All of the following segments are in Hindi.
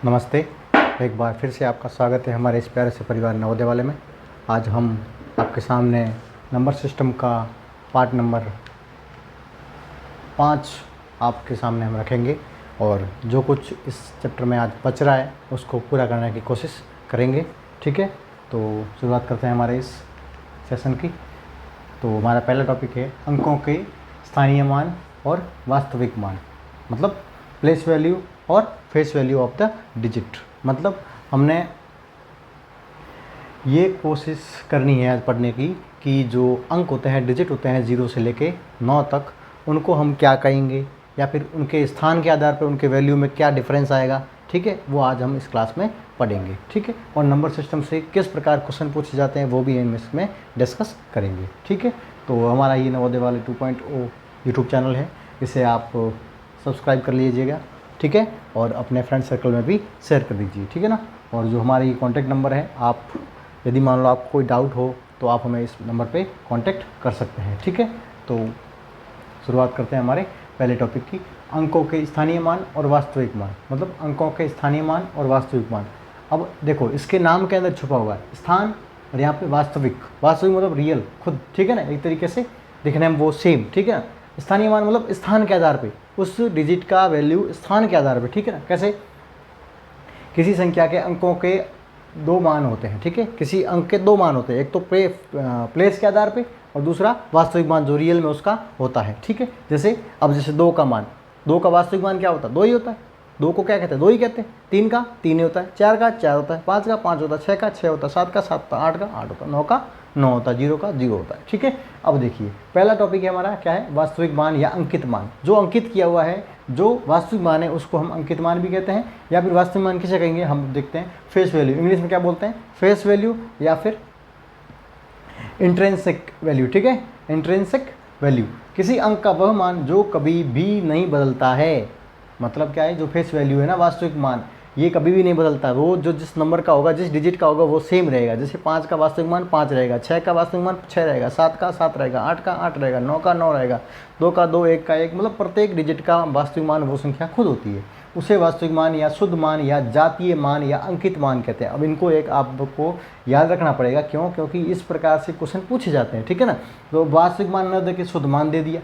नमस्ते। एक बार फिर से आपका स्वागत है हमारे इस प्यारे से परिवार नवोदय वाले में। आज हम आपके सामने नंबर सिस्टम का पार्ट नंबर 5 आपके सामने हम रखेंगे और जो कुछ इस चैप्टर में आज बच रहा है उसको पूरा करने की कोशिश करेंगे। ठीक है, तो शुरुआत करते हैं हमारे इस सेशन की। तो हमारा पहला टॉपिक है अंकों के स्थानीय मान और वास्तविक मान, मतलब प्लेस वैल्यू और face value of the digit. मतलब हमने ये कोशिश करनी है आज पढ़ने की कि जो अंक होते हैं, डिजिट होते हैं 0 से लेके 9 तक, उनको हम क्या कहेंगे या फिर उनके स्थान के आधार पर उनके वैल्यू में क्या डिफरेंस आएगा। ठीक है, वो आज हम इस क्लास में पढ़ेंगे। ठीक है, और नंबर सिस्टम से किस प्रकार क्वेश्चन पूछे जाते हैं वो भी हम इसमें डिस्कस करेंगे। ठीक है, तो हमारा ये नवोदय वाले 2.0 यूट्यूब चैनल है, इसे आप सब्सक्राइब कर लीजिएगा। ठीक है, और अपने फ्रेंड सर्कल में भी शेयर कर दीजिए। ठीक है ना। और जो हमारी कॉन्टैक्ट नंबर है, आप यदि मान लो आपको कोई डाउट हो तो आप हमें इस नंबर पे कांटेक्ट कर सकते हैं। ठीक है, तो शुरुआत करते हैं हमारे पहले टॉपिक की, अंकों के स्थानीय मान और वास्तविक मान। मतलब अंकों के स्थानीय मान और वास्तविक मान। अब देखो, इसके नाम के अंदर छुपा हुआ है स्थान और यहाँ पे वास्तविक। वास्तविक मतलब रियल, खुद। ठीक है ना, एक तरीके से दिखने में वो सेम। ठीक है ना। स्थानीय मान मतलब स्थान के आधार पे, उस डिजिट का वैल्यू स्थान के आधार पे। ठीक है ना। कैसे? किसी संख्या के अंकों के 2 मान होते हैं। ठीक है, किसी अंक के 2 मान होते हैं, एक तो प्लेस के आधार पे और दूसरा वास्तविक मान जो रियल में उसका होता है। ठीक है, जैसे अब जैसे 2 का मान, 2 का वास्तविक मान क्या होता है? 2 ही होता है। 2 को क्या कहते हैं? 2 ही कहते हैं। 3 का 3 ही होता है। 4 का 4 होता है। 5 का 5 होता है। 6 का 6 होता है। 7 का 7 होता है। 8 का 8 होता है। 9 का 9 होता है। 0 का 0 होता है। ठीक है, अब देखिए पहला टॉपिक है हमारा, क्या है? वास्तविक मान या अंकित मान। जो अंकित किया हुआ है, जो वास्तविक मान है, उसको हम अंकित मान भी कहते हैं, या फिर वास्तविक मान किसे कहेंगे हम देखते हैं, फेस वैल्यू। इंग्लिश में क्या बोलते हैं? फेस वैल्यू या फिर इंट्रिंसिक वैल्यू। ठीक है, इंट्रिंसिक वैल्यू, किसी अंक का वह मान जो कभी भी नहीं बदलता है। मतलब क्या है? जो फेस वैल्यू है ना, वास्तविक मान, ये कभी भी नहीं बदलता। वो जो जिस नंबर का होगा, जिस डिजिट का होगा, वो सेम रहेगा। जैसे 5 का वास्तविक मान 5 रहेगा, 6 का वास्तविक मान 6 रहेगा, 7 का 7 रहेगा, 8 का 8 रहेगा, 9 का 9 रहेगा, 2 का 2, 1 का 1। मतलब प्रत्येक डिजिट का वास्तविक मान वो संख्या खुद होती है। उसे वास्तविक मान या शुद्ध मान या जातीय मान या अंकित मान कहते हैं। अब इनको एक आपको याद रखना पड़ेगा। क्यों? क्योंकि इस प्रकार से क्वेश्चन पूछे जाते हैं। ठीक है ना। तो वास्तविक मान न दे के शुद्ध मान दे दिया।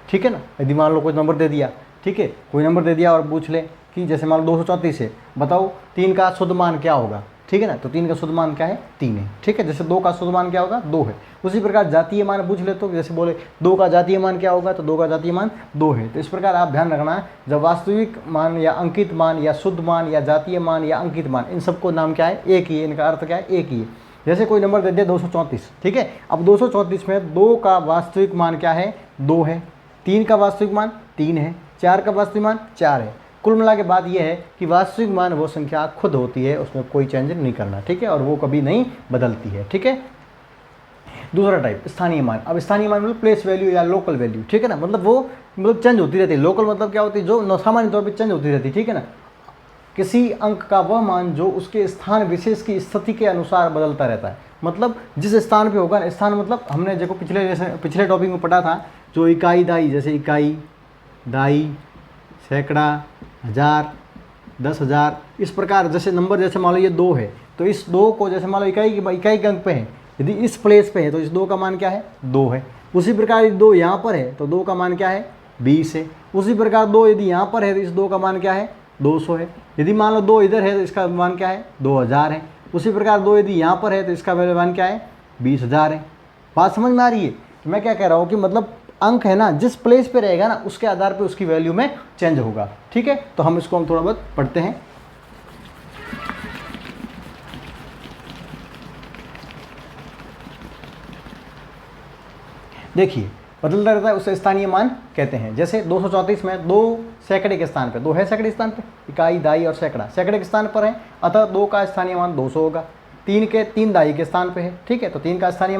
ठीक है ना। यदि मान लो कोई नंबर दे दिया, ठीक है, कोई नंबर दे दिया और पूछ ले कि जैसे मान लो 234 है, बताओ 3 का शुद्ध मान क्या होगा। ठीक है ना। तो 3 का शुद्ध मान क्या है? 3 है। ठीक है, जैसे 2 का शुद्ध मान क्या होगा? 2 है। उसी प्रकार जातीय मान पूछ ले तो जैसे बोले 2 का जातीय मान क्या होगा, तो 2 का जातीय मान 2 है। तो इस प्रकार आप ध्यान रखना है, जब वास्तविक मान या अंकित मान या शुद्ध मान या जातीय मान या अंकित मान, इन सबको नाम क्या है? एक ही है। इनका अर्थ क्या है? एक ही है। जैसे कोई नंबर दे दिया 234, ठीक है, अब 234 में 2 का वास्तविक मान क्या है? 2 है। 3 का वास्तविक मान 3 है। 4 का वास्तविक मान 4 है। कुल मिला के बात यह है कि वास्तविक मान वो संख्या खुद होती है, उसमें कोई चेंज नहीं करना। ठीक है, और वो कभी नहीं बदलती है। ठीक है। दूसरा टाइप स्थानीय मान। अब स्थानीय मान मतलब प्लेस वैल्यू या लोकल वैल्यू। ठीक है ना, मतलब वो चेंज होती रहती है। लोकल मतलब क्या होती है? जो सामान्य तौर पर चेंज होती रहती है। ठीक है ना। किसी अंक का वह मान जो उसके स्थान विशेष की स्थिति के अनुसार बदलता रहता है। मतलब जिस स्थान पे होगा, स्थान मतलब हमने देखो पिछले टॉपिक में पढ़ा था, जो इकाई दाई, जैसे इकाई दाई, सैकड़ा, हज़ार, 10,000, इस प्रकार जैसे नंबर, जैसे मान लो ये 2 है, तो इस 2 को जैसे मान लो इकाई के अंक पे है, यदि इस प्लेस पे है तो इस 2 का मान क्या है? 2 है। उसी प्रकार 2 यहाँ पर है तो 2 का मान क्या है? 20 है। उसी प्रकार 2 यदि यहाँ पर है तो इस 2 का मान क्या है? 200 है। यदि मान लो 2 इधर है तो इसका मान क्या है? 2000 है। उसी प्रकार 2 यदि यहाँ पर है तो इसका मान क्या है? 20,000 है। बात समझ में आ रही है? तो मैं क्या कह रहा हूँ कि मतलब अंक है ना, जिस प्लेस पे रहेगा ना, उसके आधार पे उसकी वैल्यू में चेंज होगा। ठीक है, तो हम इसको थोड़ा बहुत पढ़ते हैं। देखिए, बदलता रहता है, उसे स्थानीय मान कहते हैं। जैसे 234 में 2 सैकड़े के स्थान पे, 2 है सैकड़े स्थान पे, इकाई दाई और सैकड़ा सैकड़े के स्थान पर है, अतः 2 का स्थानीय मान 200 होगा। 3 दाई के स्थान पे है, ठीक है, तो 3 का स्थानीय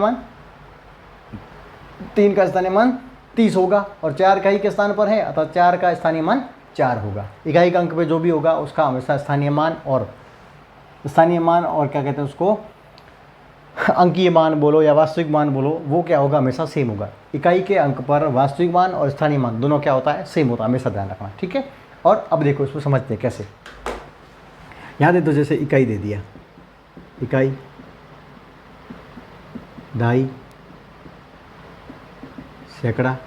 मान 30 होगा। और 4 इकाई के स्थान पर है, अतः 4 का स्थानीय मान 4 होगा। इकाई का अंक पे जो भी होगा उसका हमेशा स्थानीय मान और क्या कहते हैं उसको, अंकीय मान बोलो या वास्तविक मान बोलो, वो क्या होगा? हमेशा सेम होगा। इकाई के अंक पर वास्तविक मान और स्थानीय मान दोनों क्या होता है? सेम होता है। हमेशा ध्यान रखना। ठीक है, और अब देखो इसको समझते हैं कैसे। यहाँ दे तो जैसे इकाई दे दिया, इकाई, दहाई, सैकड़ा,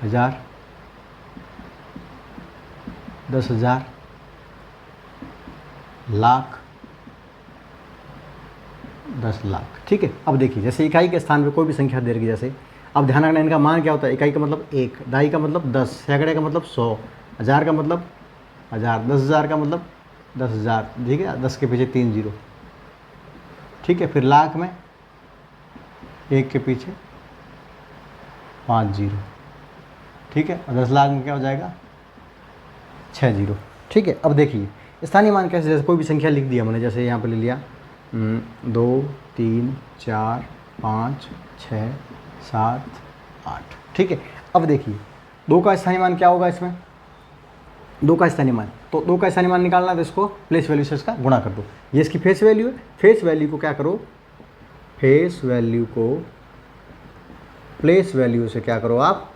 हजार, 10,000, लाख, 10 लाख। ठीक है, अब देखिए जैसे इकाई के स्थान पे कोई भी संख्या दे रखी, जैसे अब ध्यान रखना इनका मान क्या होता है। इकाई का मतलब 1, दहाई का मतलब 10, सैकड़े का मतलब 100, हज़ार का मतलब 1000, 10,000 का मतलब 10,000। ठीक है, 10 के पीछे 3 जीरो। ठीक है, फिर लाख में 1 के पीछे 5 जीरो। ठीक है, और 10 लाख में क्या हो जाएगा, 6 जीरो। ठीक है, अब देखिए स्थानीय मान कैसे, जैसे कोई भी संख्या लिख दिया मैंने, जैसे यहाँ पे ले लिया 2, 3, 4, 5, 6, 7, 8। ठीक है, अब देखिए 2 का स्थानीय मान क्या होगा, इसमें 2 का स्थानीय मान, तो 2 का स्थानीय मान निकालना है तो इसको प्लेस वैल्यू से इसका गुणा कर दो। ये इसकी फेस वैल्यू है, फेस वैल्यू को क्या करो, फेस वैल्यू को प्लेस वैल्यू से क्या करो आप,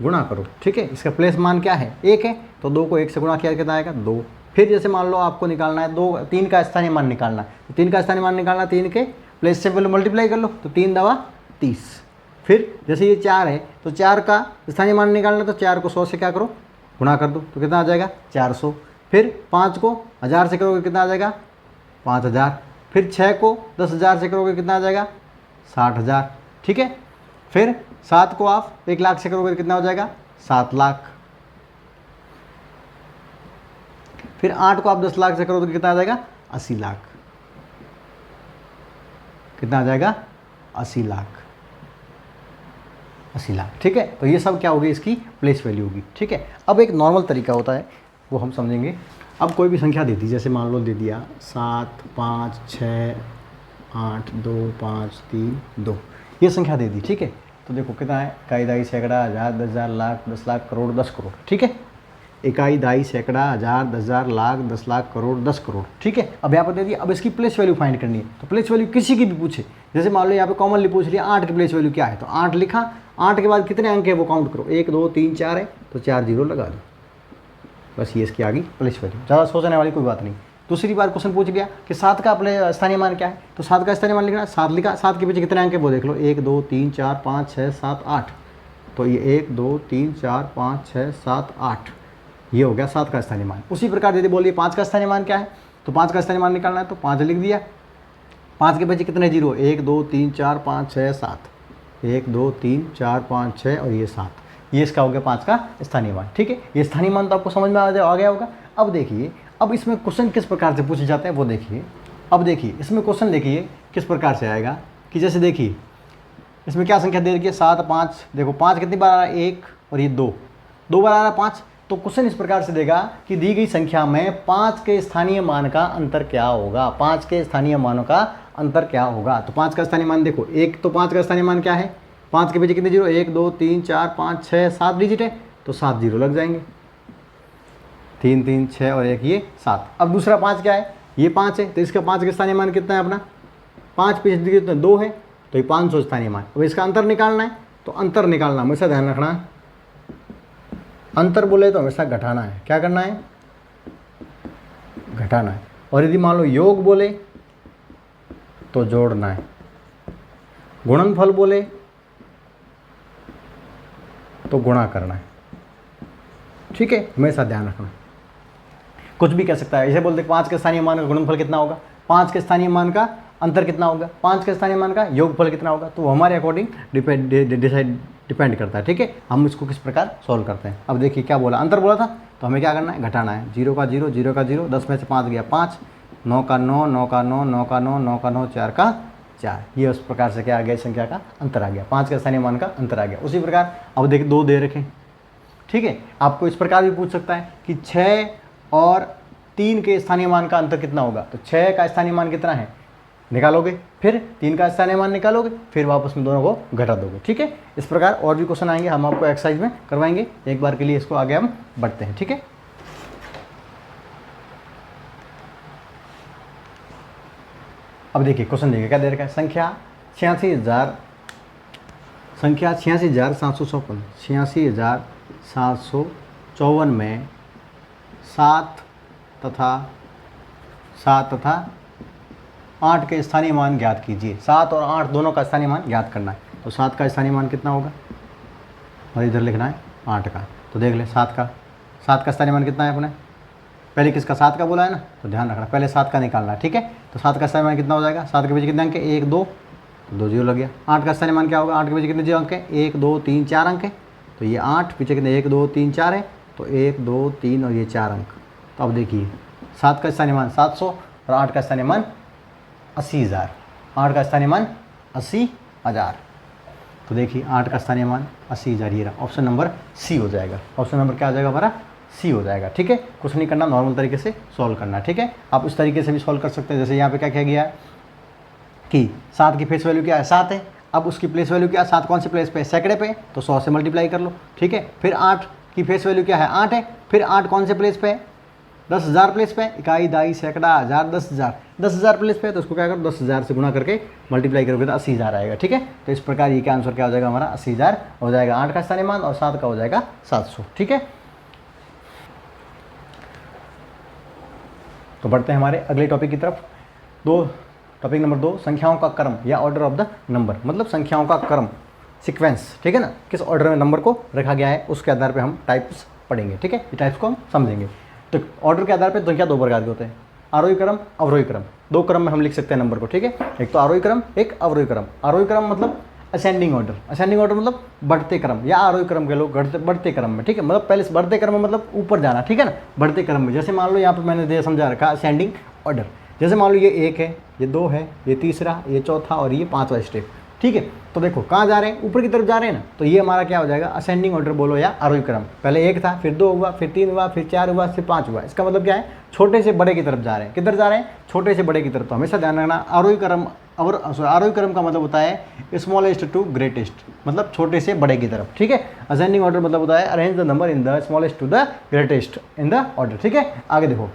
गुणा करो। ठीक है, इसका प्लेस मान क्या है, 1 है, तो 2 को 1 से गुणा किया कितना आएगा, 2। फिर जैसे मान लो आपको निकालना है 3 का स्थानीय मान निकालना है, तो 3 का स्थानीय मान निकालना, 3 के प्लेस से पहले मल्टीप्लाई कर लो, तो 3 दवा 30। फिर जैसे ये 4 है, तो 4 का स्थानीय मान निकालना, तो 4 को 100 से क्या करो, गुणा कर दो, तो कितना आ जाएगा, 400। फिर 5 को 1000 से करोगे कितना आ जाएगा, 5000। फिर 6 को 10,000 से करोगे कितना आ जाएगा, 60,000। ठीक है, फिर 7 को आप 1 लाख से करोगे कितना हो जाएगा, 7 लाख। फिर 8 को आप 10 लाख से करोगे तो कितना आ जाएगा, 80 लाख। कितना आ जाएगा, 80 लाख, 80 लाख। ठीक है, तो ये सब क्या होगी, इसकी प्लेस वैल्यू होगी। ठीक है, अब एक नॉर्मल तरीका होता है, वो हम समझेंगे। अब कोई भी संख्या दे दी, जैसे मान लो दे दिया 7, 5, 6, 8, 2, 5, 3, 2, ये संख्या दे दी। ठीक है, तो देखो कितना है, इकाई, दहाई, सैकड़ा, हज़ार, 10,000, लाख, 10 लाख, करोड़, 10 करोड़। ठीक है, इकाई, दहाई, सैकड़ा, हज़ार, 10,000, लाख, 10 लाख, करोड़, 10 करोड़। ठीक है, अब यहाँ पर दे दिया, अब इसकी प्लेस वैल्यू फाइंड करनी है, तो प्लेस वैल्यू किसी की भी पूछे, जैसे मान लो यहाँ पे कॉमनली पूछ लिया 8 की प्लेस वैल्यू क्या है, तो 8 लिखा, 8 के बाद कितने अंक है वो काउंट करो, 1, 2, 3, 4 है, तो 4 जीरो लगा दो, बस ये इसकी आ गई प्लेस वैल्यू। ज़्यादा सोचने वाली कोई बात नहीं। दूसरी बार क्वेश्चन पूछ लिया कि 7 का अपने स्थानीय मान क्या है, तो 7 का स्थानीय मान लिखना, 7 लिखा, 7 के पीछे कितने अंक है वो देख लो, 1, 2, 3, 4, 5, 6, 7, 8, तो ये 1, 2, 3, 4, 5, 6, 7, 8, ये हो गया 7 का स्थानीय मान। उसी प्रकार यदि बोलिए 5 का स्थानीय मान क्या है, तो 5 का स्थानीय मान निकालना है, तो 5 लिख दिया, 5 के पीछे कितने जीरो, 1, 2, 3, 4, 5, 6, 7, 1, 2, 3, 4, 5, 6 और ये 7, ये इसका हो गया 5 का स्थानीय मान। ठीक है, ये स्थानीय मान तो आपको समझ में आ गया होगा। अब देखिए, अब इसमें क्वेश्चन किस प्रकार से पूछे जाते हैं वो देखिए। अब देखिए इसमें क्वेश्चन देखिए किस प्रकार से आएगा, कि जैसे देखिए इसमें क्या संख्या दे रखी है, 7, 5, देखो 5 कितनी बार आ रहा है, 1, और ये 2 बार आ रहा है 5, तो क्वेश्चन इस प्रकार से देगा कि दी गई संख्या में 5 के स्थानीय मान का अंतर क्या होगा, 5 के स्थानीय मानों का अंतर क्या होगा। तो 5 का स्थानीय मान देखो, एक तो 5 का स्थानीय मान क्या है, 5 के पीछे कितने जीरो, 1, 2, 3, 4, 5, 6, 7 डिजिट है, तो 7 जीरो लग जाएंगे, 3, 3, 6 और 1 ये 7। अब दूसरा 5 क्या है, ये 5 है, तो इसका 5 का स्थानीय मान कितना है अपना, 5 पीछे कितना 2 है, तो ये 500 स्थानीय मान। अब इसका अंतर निकालना है, तो अंतर निकालना हमेशा ध्यान रखना है, अंतर बोले तो हमेशा घटाना है, क्या करना है, घटाना है। और यदि मान लो योग बोले तो जोड़ना है, गुणनफल बोले तो गुणा करना है। ठीक है, हमेशा ध्यान रखना। कुछ भी कह सकता है, ऐसे बोलते 5 के स्थानीय मान का गुणनफल कितना होगा, 5 के स्थानीय मान का अंतर कितना होगा, 5 के स्थानीय मान का योगफल कितना होगा, तो हमारे अकॉर्डिंग डिपेंड करता है। ठीक है, हम इसको किस प्रकार सॉल्व करते हैं। अब देखिए क्या बोला, अंतर बोला था, तो हमें क्या करना है, घटाना है, 0 का 0, 0 का 0, 10 में से 5 गया 5, 9 का 9, 9 का 9, 9 का 9, 9 का 9, 4 का 4, ये उस प्रकार से क्या आ गया, संख्या का अंतर आ गया, 5 के स्थानीय मान का अंतर आ गया। उसी प्रकार अब देखिए 2 दे रखें। ठीक है, आपको इस प्रकार भी पूछ सकता है कि 6 और 3 के स्थानीय मान का अंतर कितना होगा, तो 6 का स्थानीय मान कितना है निकालोगे, फिर 3 का स्थानीय मान निकालोगे, फिर वापस में दोनों को घटा दोगे। ठीक है, इस प्रकार और भी क्वेश्चन आएंगे, हम आपको एक्सरसाइज में करवाएंगे। एक बार के लिए इसको आगे हम बढ़ते हैं। ठीक है, अब देखिए क्वेश्चन देखिए क्या दे रखा है, संख्या 86,754, 86,754 में 7 तथा 7 तथा 8 के स्थानीय मान ज्ञात कीजिए। 7 और 8 दोनों का स्थानीय मान ज्ञात करना है। तो 7 का स्थानीय मान कितना होगा और इधर लिखना है 8 का। तो देख ले 7 का स्थानीय मान कितना है अपने, पहले किसका 7 का बोला है ना, तो ध्यान रखना पहले 7 का निकालना है, ठीक है। तो 7 का स्थानीय मान कितना हो जाएगा, 7 के पीछे कितने अंक है, 1 2, तो 2 जीरो लग गया। 8 का स्थानीय मान क्या होगा, 8 के पीछे कितने जीरो अंक है, 1 2 3 4 अंक है। तो ये 8 पीछे कितने 1 2 3 4 है, तो 1 2 3 और ये 4 अंक। तो अब देखिए 7 का स्थानीय मान 700 और 8 का स्थानीय मान 80,000। 8 का स्थानीय मान 80,000। तो देखिए 8 का स्थानीय मान 80,000 ये रहा। ऑप्शन नंबर सी हो जाएगा। ऑप्शन नंबर क्या हो जाएगा हमारा, सी हो जाएगा, ठीक है। कुछ नहीं करना, नॉर्मल तरीके से सॉल्व करना, ठीक है। आप उस तरीके से भी सॉल्व कर सकते हैं। जैसे यहाँ पे क्या किया गया है कि 7 की फेस वैल्यू क्या है, 7 है। अब उसकी प्लेस वैल्यू क्या है, 7 कौन से प्लेस पे, सैकड़े पे, तो 100 से मल्टीप्लाई कर लो, ठीक है। फिर 8 की फेस वैल्यू क्या है, 8 है। फिर 8 कौन से प्लेस पे है, 10,000 प्लेस पे, इकाई दाई सैकड़ा हज़ार 10,000, 10,000 प्लेस पे है। तो उसको क्या करो 10,000 से गुणा करके मल्टीप्लाई करोगे तो 80,000 आएगा, ठीक है। तो इस प्रकार ये क्या आंसर क्या हो जाएगा हमारा, 80,000 हो जाएगा। 8 का स्थानीय मान और 7 का हो जाएगा 700, ठीक है। तो बढ़ते हैं हमारे अगले टॉपिक की तरफ। टॉपिक नंबर 2, संख्याओं का क्रम या ऑर्डर ऑफ द नंबर, मतलब संख्याओं का क्रम, सीक्वेंस, ठीक है ना। किस ऑर्डर में नंबर को रखा गया है उसके आधार पे हम टाइप्स पढ़ेंगे, ठीक है। ये टाइप्स को हम समझेंगे। तो ऑर्डर के आधार पे संख्या 2 प्रकार के होते हैं, आरोही क्रम, अवरोही क्रम। 2 क्रम में हम लिख सकते हैं नंबर को, ठीक है। एक तो आरोही क्रम, एक अवरोही क्रम। आरोही क्रम मतलब असेंडिंग ऑर्डर, असेंडिंग ऑर्डर मतलब बढ़ते क्रम, या आरोही क्रम के लोग बढ़ते क्रम में, ठीक है। मतलब पहले बढ़ते क्रम में मतलब ऊपर जाना, ठीक है ना, बढ़ते क्रम में। जैसे मान लो यहाँ पे मैंने समझा रखा असेंडिंग ऑर्डर। जैसे मान लो ये 1 है, ये 2 है, ये तीसरा, ये चौथा और ये 5वां स्टेप, ठीक है। तो देखो कहाँ जा रहे हैं, ऊपर की तरफ जा रहे हैं ना। तो ये हमारा क्या हो जाएगा, असेंडिंग ऑर्डर बोलो या आरोही क्रम। पहले 1 था, फिर 2 हुआ, फिर 3 हुआ, फिर 4 हुआ, फिर 5 हुआ। इसका मतलब क्या है, छोटे से बड़े की तरफ जा रहे हैं। किधर जा रहे हैं, छोटे से बड़े की तरफ। तो हमेशा ध्यान रखना, आरोही क्रम और आरोही क्रम का मतलब होता है स्मॉलेस्ट टू ग्रेटेस्ट, मतलब छोटे से बड़े की तरफ, ठीक है। असेंडिंग ऑर्डर मतलब होता है arrange the number in the smallest to the greatest in the order, ठीक है। आगे देखो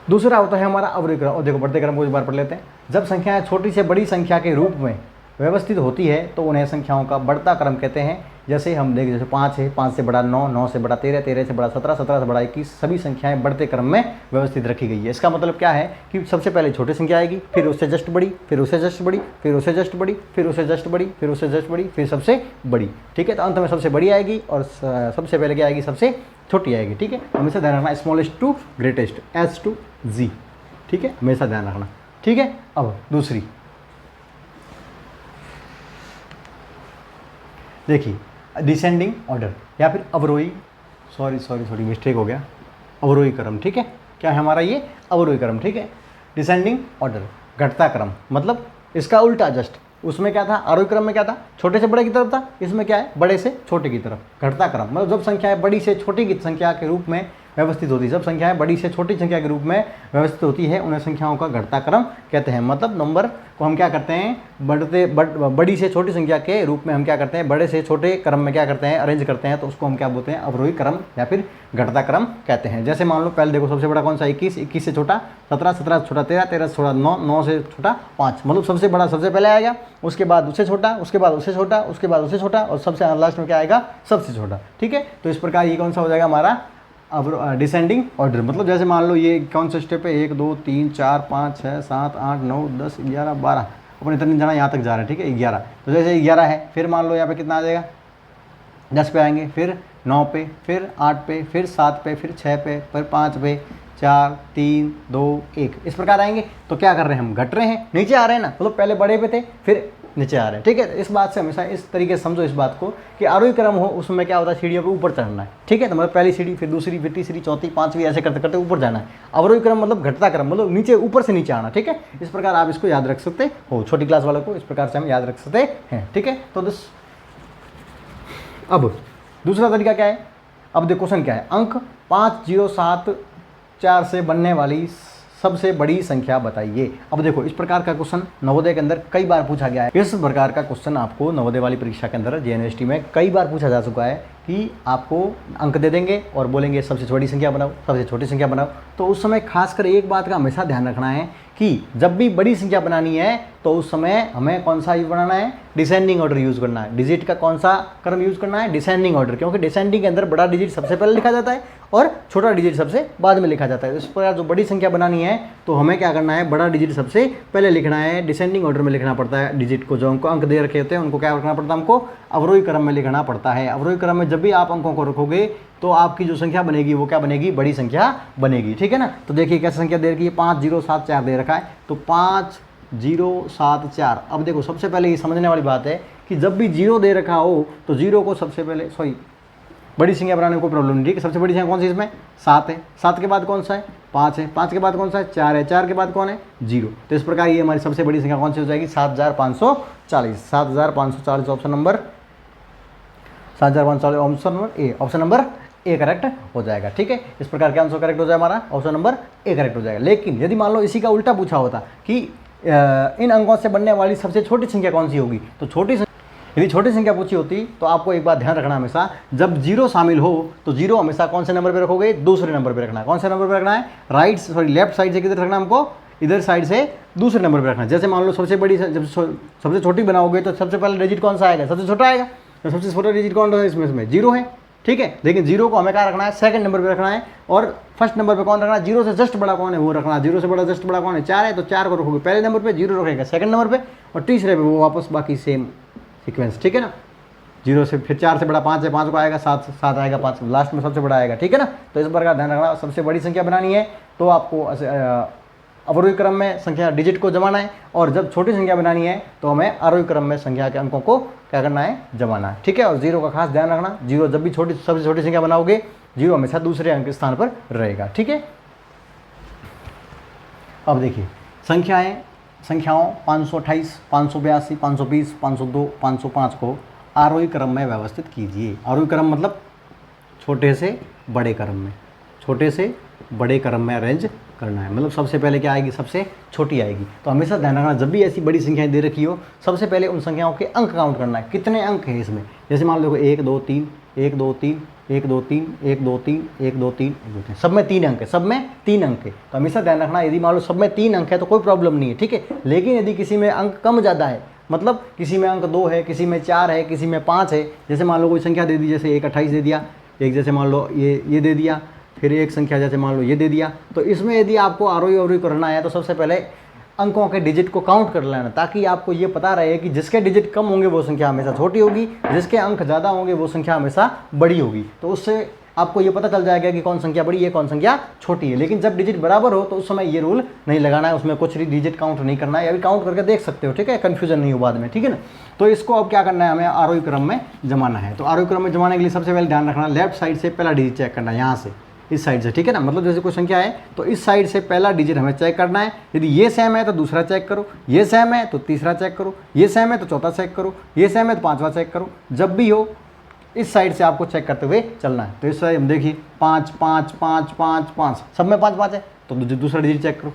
दूसरा होता है हमारा अवरोही क्रम। और देखो बढ़ते क्रम को एक बार पढ़ लेते हैं। जब संख्याएं छोटी से बड़ी संख्या के रूप में व्यवस्थित होती है तो उन्हें संख्याओं का बढ़ता क्रम कहते हैं। जैसे हम देख, जैसे 5 है, 5 से बड़ा 9, 9 से बड़ा 13, 13 से बड़ा 17, 17 से बड़ा 21, सभी संख्याएं बढ़ते क्रम में व्यवस्थित रखी गई है। इसका मतलब क्या है कि सबसे पहले छोटी संख्या आएगी, फिर उससे जस्ट बड़ी, फिर उससे जस्ट बड़ी, फिर उससे जस्ट बड़ी, फिर उससे जस्ट बड़ी, फिर उससे जस्ट बड़ी, फिर सबसे बड़ी, ठीक है। तो अंत में सबसे बड़ी आएगी और सबसे पहले क्या आएगी, सबसे छोटी आएगी, ठीक है। हमेशा ध्यान रखना smallest to greatest, S to G, ठीक है, हमेशा ध्यान रखना, ठीक है। अब दूसरी देखिए डिसेंडिंग ऑर्डर या फिर अवरोही, सॉरी मिस्टेक हो गया, अवरोही क्रम, ठीक है। क्या है हमारा ये अवरोही क्रम, ठीक है। डिसेंडिंग ऑर्डर घटता क्रम, मतलब इसका उल्टा जस्ट। उसमें क्या था, आरोही क्रम में क्या था, छोटे से बड़े की तरफ था। इसमें क्या है, बड़े से छोटे की तरफ, घटता क्रम। मतलब जब संख्याएं बड़ी से छोटी की संख्या के रूप में व्यवस्थित होती है, जब संख्याएं बड़ी से छोटी संख्या के रूप में व्यवस्थित होती है उन्हें संख्याओं का घटता क्रम कहते हैं। मतलब नंबर को हम क्या करते हैं, बड़ी से छोटी संख्या के रूप में हम क्या करते हैं, बड़े से छोटे क्रम में क्या करते हैं, अरेंज करते हैं। तो उसको हम क्या बोलते हैं, अवरोही क्रम या फिर घटता क्रम कहते हैं। जैसे मान लो पहले देखो सबसे बड़ा कौन सा, 21, 21 से छोटा 17, 17 से छोटा 13, 13 से छोटा 9, 9 से छोटा 5। मतलब सबसे बड़ा सबसे पहले आएगा, उसके बाद उससे छोटा, उसके बाद उससे छोटा, उसके बाद उससे छोटा और सबसे लास्ट में क्या आएगा, सबसे छोटा, ठीक है। तो इस प्रकार ये कौन सा हो जाएगा हमारा डिसेंडिंग ऑर्डर। मतलब जैसे मान लो ये कौन सा स्टेप है, 1 2 3 4 5 6 7 8 9 10 11 12, अपन इतने जाना यहाँ तक जा रहे हैं, ठीक है। 11, तो जैसे 11 है, फिर मान लो यहाँ पे कितना आ जाएगा, 10 पे आएंगे, फिर 9 पे, फिर 8 पे, फिर 7 पे, फिर 6 पे, फिर 5 पे, 4 3 2 1, इस प्रकार आएंगे। तो क्या कर रहे हैं हम, घट रहे हैं, नीचे आ रहे हैं ना। मतलब पहले बड़े पे थे, फिर नीचे आ रहे हैं, ठीक है। इस बात से हमेशा इस तरीके से समझो इस बात को कि आरोही क्रम हो उसमें क्या होता है, सीढ़ियों पे ऊपर चढ़ना है, ठीक है। तो मतलब पहली सीढ़ी, फिर दूसरी, फिर तीसरी, चौथी, पांचवी, ऐसे करते करते ऊपर जाना है। अवरोही क्रम मतलब घटता क्रम, मतलब नीचे, ऊपर से नीचे आना, ठीक है। इस प्रकार आप इसको याद रख सकते हो, छोटी क्लास वालों को इस प्रकार से हम याद रख सकते हैं, ठीक है। तो अब दूसरा तरीका क्या है, अब देखो क्वेश्चन क्या है, अंक 5074 से बनने वाली सबसे बड़ी संख्या बताइए। अब देखो इस प्रकार का क्वेश्चन नवोदय के अंदर कई बार पूछा गया है। इस प्रकार का क्वेश्चन आपको नवोदय वाली परीक्षा के अंदर JNUनिवर्सिटी में कई बार पूछा जा चुका है कि आपको अंक दे देंगे और बोलेंगे सबसे बड़ी संख्या बनाओ, सबसे छोटी संख्या बनाओ। तो उस समय खासकर एक बात का हमेशा ध्यान रखना है कि जब भी बड़ी संख्या बनानी है तो उस समय हमें कौन सा यूज बनाना है, डिसेंडिंग ऑर्डर यूज करना है। डिजिट का कौन सा क्रम यूज करना है, डिसेंडिंग ऑर्डर, क्योंकि डिसेंडिंग के अंदर बड़ा डिजिट सबसे पहले लिखा जाता है और छोटा डिजिट सबसे बाद में लिखा जाता है। इस प्रकार जो बड़ी संख्या बनानी है तो हमें क्या करना है, बड़ा डिजिट सबसे पहले लिखना है, डिसेंडिंग ऑर्डर में लिखना पड़ता है डिजिट को। जो हमको अंक दे रखे होते हैं उनको क्या करना पड़ता है, हमको अवरोही क्रम में लिखना पड़ता है। अवरोही क्रम में जब भी आप अंकों को रखोगे तो आपकी जो संख्या बनेगी वो क्या बनेगी, बड़ी संख्या बनेगी। ठीक है ना। तो देखिए कैसे संख्या दे रखी है, 5074 दे रखा है, तो 5074। अब देखो सबसे पहले ये समझने वाली बात है कि जब भी जीरो दे रखा हो तो जीरो को सबसे पहले, सॉरी बड़ी संख्या बनाने में कोई प्रॉब्लम नहीं। ठीक है, सबसे बड़ी संख्या कौन सी इसमें, 7 है, 7 के बाद कौन सा है, 5 है, 5 के बाद कौन सा है, 4 है, 4 के बाद कौन है, 0। तो इस प्रकार ये हमारी सबसे बड़ी संख्या कौन सी हो जाएगी, 7540। 7540 option number 7540 option number A, option number A correct हो जाएगा। ठीक है, इस प्रकार के आंसर करेक्ट हो जाएगा, हमारा ऑप्शन नंबर ए करेक्ट हो जाएगा। लेकिन यदि मान लो इसी का उल्टा पूछा होता कि इन अंकों से बनने वाली सबसे छोटी संख्या कौन सी होगी, तो यदि छोटी संख्या पूछी होती तो आपको एक बात ध्यान रखना, हमेशा जब जीरो शामिल हो तो जीरो हमेशा कौन से नंबर पे रखोगे, दूसरे नंबर पे रखना है। कौन से नंबर पे रखना है, लेफ्ट साइड से किधर रखना है हमको, इधर साइड से दूसरे नंबर पे रखना है। जैसे मान लो सबसे बड़ी, जब सबसे छोटी बनाओगे तो सबसे पहले डिजिट कौन सा आएगा, सबसे छोटा आएगा। तो सबसे छोटा डिजिट कौन है इसमें जीरो है। ठीक है, लेकिन जीरो को हमें क्या रखना है, सेकंड नंबर पे रखना है। और फर्स्ट नंबर पे कौन रखना है, जीरो से जस्ट बड़ा कौन है वो रखना है। जीरो से बड़ा जस्ट बड़ा कौन है, 4 है, तो 4 को रखोगे पहले नंबर पे, जीरो रखेगा सेकंड नंबर पे, और तीसरे पे वो वापस बाकी सेम सीक्वेंस। ठीक है ना, जीरो से फिर 4 से बड़ा 5 है, 5 को आएगा 7 आएगा, 5 लास्ट में सबसे बड़ा आएगा। ठीक है ना। तो इस बार का ध्यान रखना, सबसे बड़ी संख्या बनानी है तो आपको अवरोही क्रम में संख्या डिजिट को जमाना है, और जब छोटी संख्या बनानी है तो हमें आरोही क्रम में संख्या के अंकों को क्या करना है, जमाना है। ठीक है, और जीरो का खास ध्यान रखना, जीरो जब भी सबसे छोटी संख्या बनाओगे जीरो हमेशा दूसरे अंक के स्थान पर रहेगा। ठीक है, अब देखिए संख्याओं 528, 582, 520, 502, 505 को आरोही क्रम में व्यवस्थित कीजिए। आरोही क्रम मतलब छोटे से बड़े क्रम में, छोटे से बड़े क्रम में अरेंज करना है। मतलब सबसे पहले क्या आएगी, सबसे छोटी आएगी। तो हमेशा ध्यान रखना, जब भी ऐसी बड़ी संख्याएं दे रखी हो सबसे पहले उन संख्याओं के अंक काउंट करना है, कितने अंक हैं इसमें। जैसे मान लो 1 2 3 1 2 3 1 2 3 1 2 3 1 2 3 1 2 3, सब में 3 अंक है, सब में 3 अंक है। तो हमेशा ध्यान रखना, यदि मान लो सब में 3 अंक है तो कोई प्रॉब्लम नहीं है। ठीक है, लेकिन यदि किसी में अंक कम ज़्यादा है, मतलब किसी में अंक 2 है, किसी में 4 है, किसी में 5 है, जैसे मान लो कोई संख्या दे दी, जैसे 1 28 दे दिया, एक जैसे मान लो ये दे दिया, फिर एक संख्या जैसे मान लो ये दे दिया, तो इसमें यदि आपको आरोही अवरोही करना है तो सबसे पहले अंकों के डिजिट को काउंट कर लेना, ताकि आपको ये पता रहे कि जिसके डिजिट कम होंगे वो संख्या हमेशा छोटी होगी, जिसके अंक ज़्यादा होंगे वो संख्या हमेशा बड़ी होगी। तो उससे आपको ये पता चल जाएगा कि कौन संख्या बड़ी है, कौन संख्या छोटी है। लेकिन जब डिजिट बराबर हो तो उस समय ये रूल नहीं लगाना है, उसमें कुछ डिजिट काउंट नहीं करना है, या भी काउंट करके देख सकते हो। ठीक है, कन्फ्यूजन नहीं हो बाद में। ठीक है ना। तो इसको अब क्या करना है, हमें आरोही क्रम में जमाना है। तो आरोही क्रम में जमाने के लिए सबसे पहले ध्यान रखना, लेफ्ट साइड से पहला डिजिट चेक करना है, यहाँ से इस साइड से। ठीक है ना, मतलब जैसे कोई संख्या है तो इस साइड से पहला डिजिट हमें चेक करना है। यदि ये सेम है तो दूसरा चेक करो, ये सेम है तो तीसरा चेक करो, ये सेम है तो चौथा चेक करो, ये सेम है तो पांचवा चेक करो। जब भी हो इस साइड से आपको चेक करते हुए चलना है। तो इस साइड हम देखिए 5 5 5 5 5, सब में 5 5 है, तो दूसरा डिजिट चेक करो,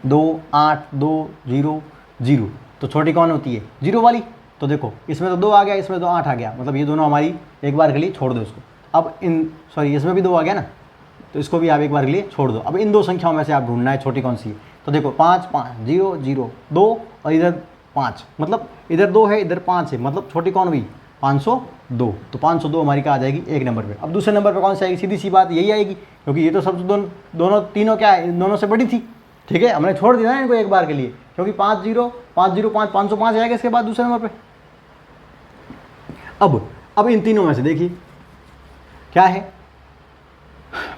2 8 2 0 0। तो छोटी कौन होती है, 0 वाली। तो देखो इसमें तो 2 आ गया, इसमें तो 8 आ गया, मतलब ये दोनों हमारी एक बार के लिए छोड़ दो इसको। अब इसमें भी 2 आ गया ना, तो इसको भी आप एक बार के लिए छोड़ दो। अब इन दो संख्याओं में से आप ढूंढना है छोटी कौन सी है। तो देखो 5 5 0 0 2 और इधर 5, मतलब इधर 2 है इधर 5 है, मतलब छोटी कौन हुई, 502। तो 502 हमारी क्या आ जाएगी, एक नंबर पे। अब दूसरे नंबर पे कौन सी आएगी, सीधी सी बात यही आएगी, क्योंकि ये तो सब दोनों तीनों क्या है, इन दोनों से बड़ी थी। ठीक है, हमने छोड़ दिया ना इनको एक बार के लिए, क्योंकि 505 आएगा इसके बाद दूसरे नंबर पे। अब इन तीनों में से देखिए क्या है,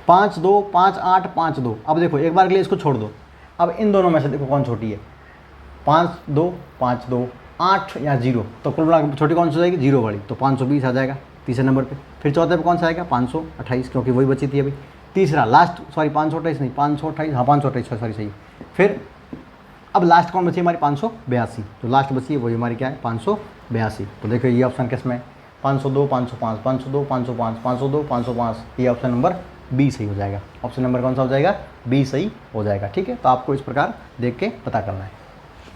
5 2 5 8 5 2। अब देखो एक बार के लिए इसको छोड़ दो। अब इन दोनों में से देखो कौन छोटी है, 5 2 5 2 8 या 0। तो कुल मिला छोटी कौन सी जाएगी, 0 वाली। तो 520 आ जाएगा तीसरे नंबर पे। फिर चौथे पे कौन सा आएगा, 528, क्योंकि वही बची थी अभी। तीसरा लास्ट, सॉरी 528 नहीं, 528, हाँ 528, सॉरी सही। फिर अब लास्ट कौन बची हमारी, 582। जो लास्ट बची है वही हमारी क्या है, 582। तो देखो ये ऑप्शन किस में, 502 505 502 505 502 505, ये ऑप्शन नंबर बी सही हो जाएगा। ऑप्शन नंबर कौन सा हो जाएगा, बी सही हो जाएगा। ठीक है, तो आपको इस प्रकार देख के पता करना है।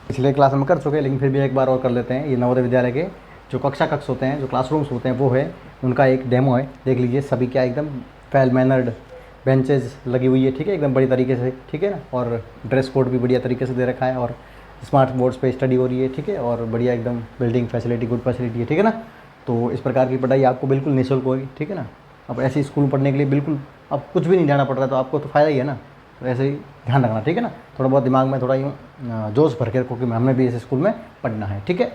पिछले क्लास में कर चुके हैं, लेकिन फिर भी एक बार और कर लेते हैं। ये नवोदय विद्यालय के जो कक्ष होते हैं, जो क्लासरूम्स होते हैं, वो है उनका एक डेमो है, देख लीजिए। सभी क्या एकदम वेल मैनर्ड बेंचेज लगी हुई है, ठीक है, एकदम बड़ी तरीके से, ठीक है ना, और ड्रेस कोड भी बढ़िया तरीके से दे रखा है, और स्मार्ट बोर्ड्स पे स्टडी हो रही है, ठीक है, और बढ़िया एकदम बिल्डिंग फैसिलिटी, गुड फैसिलिटी है, ठीक है ना। तो इस प्रकार की पढ़ाई आपको बिल्कुल निःशुल्क होगी, ठीक है ना। अब ऐसे स्कूल में पढ़ने के लिए बिल्कुल अब कुछ भी नहीं जाना पड़ रहा, तो आपको तो फ़ायदा ही है ना। तो ऐसे ही ध्यान रखना, ठीक है ना, थोड़ा बहुत दिमाग में थोड़ा यूँ जोश भर के रखो कि हमें भी ऐसे स्कूल में पढ़ना है, ठीक है।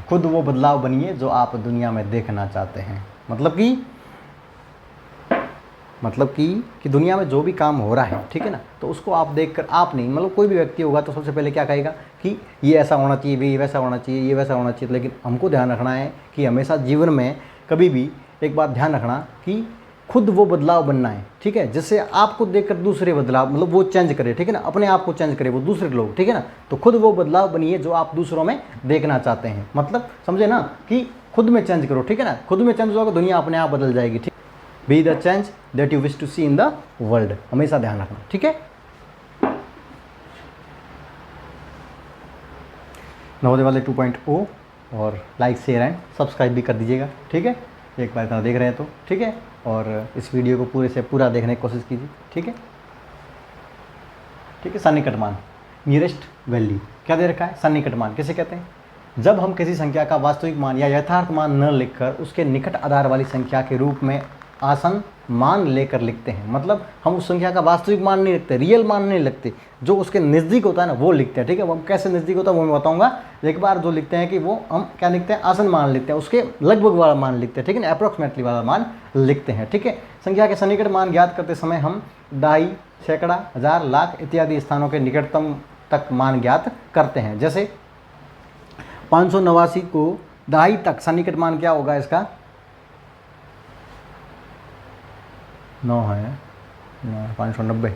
खुद वो बदलाव बनिए जो आप दुनिया में देखना चाहते हैं। मतलब कि दुनिया में जो भी काम हो रहा है, ठीक है ना, तो उसको आप देखकर, आप नहीं, मतलब कोई भी व्यक्ति होगा तो सबसे पहले क्या कहेगा कि ये ऐसा होना चाहिए, ये वैसा होना चाहिए, ये वैसा होना चाहिए। लेकिन हमको ध्यान रखना है कि हमेशा जीवन में कभी भी एक बात ध्यान रखना कि खुद वो बदलाव बनना है, ठीक है, जिससे आपको देखकर दूसरे बदलाव, मतलब वो चेंज करे, ठीक है ना, अपने आप को चेंज करे वो दूसरे लोग, ठीक है ना। तो खुद वो बदलाव बनिए जो आप दूसरों में देखना चाहते हैं। मतलब समझे ना कि खुद में चेंज करो, ठीक है ना, खुद में चेंज होगा दुनिया अपने आप बदल जाएगी, ठीक। Be the change that you wish to see in the world, हमेशा ध्यान रखना, ठीक है। नवोदय वाले 2.0 और लाइक शेयर एंड सब्सक्राइब भी कर दीजिएगा, ठीक है, एक बार इतना देख रहे हैं तो, ठीक है। और इस वीडियो को पूरे से पूरा देखने की कोशिश कीजिए, ठीक है, ठीक है। सन्निकट मान, नियरेस्ट वैल्यू क्या दे रखा है, सन्निकट मान किसे कहते हैं? जब हम किसी संख्या का वास्तविक मान या यथार्थ मान न लिखकर उसके निकट आधार वाली संख्या के रूप में आसन मान लेकर लिखते हैं। मतलब हम उस संख्या का वास्तविक मान नहीं लिखते, रियल मान नहीं लिखते, जो उसके नज़दीक होता है ना वो लिखते हैं, ठीक है। वो कैसे नज़दीक होता है वो मैं बताऊंगा। एक बार जो लिखते हैं कि वो हम क्या लिखते हैं, आसन मान लिखते हैं, उसके लगभग वाला मान लिखते हैं, ठीक है ना, अप्रॉक्सीमेटली वाला मान लिखते हैं, ठीक है। संख्या के सन्निकट मान ज्ञात करते समय हम दहाई, सैकड़ा, हजार, लाख इत्यादि स्थानों के निकटतम तक मान ज्ञात करते हैं। जैसे 589 को दहाई तक सन्निकट मान क्या होगा इसका, 9 है, 590,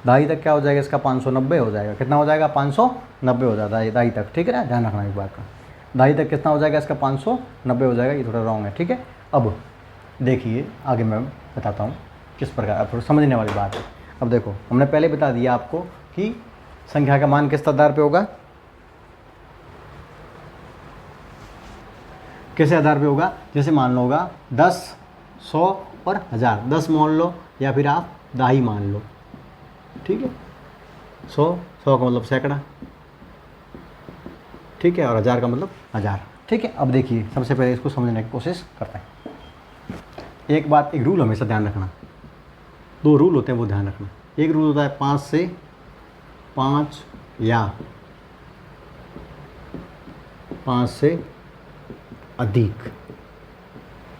दहाई तक क्या हो जाएगा इसका, 590 हो जाएगा। कितना हो जाएगा, 590 हो जाता है दहाई तक, ठीक है ना, ध्यान रखना एक बात का। दहाई तक कितना हो जाएगा इसका, 590 हो जाएगा, ये थोड़ा रॉन्ग है, ठीक है। अब देखिए आगे मैं बताता हूँ किस प्रकार, अब थोड़ा समझने वाली बात है। अब देखो हमने पहले बता दिया आपको कि संख्या का मान किस आधार पे होगा, किस आधार पे होगा। जैसे मान लो होगा 10, 100 और 1000, 10 मान लो या फिर आप दहाई मान लो, ठीक है। 100 का मतलब सैकड़ा, ठीक है, और 1000 का मतलब 1000, ठीक है। अब देखिए सबसे पहले इसको समझने की कोशिश करते हैं। एक बात, एक रूल हमेशा ध्यान रखना, 2 रूल होते हैं वो ध्यान रखना। एक रूल होता है 5 से 5 या 5 से अधिक,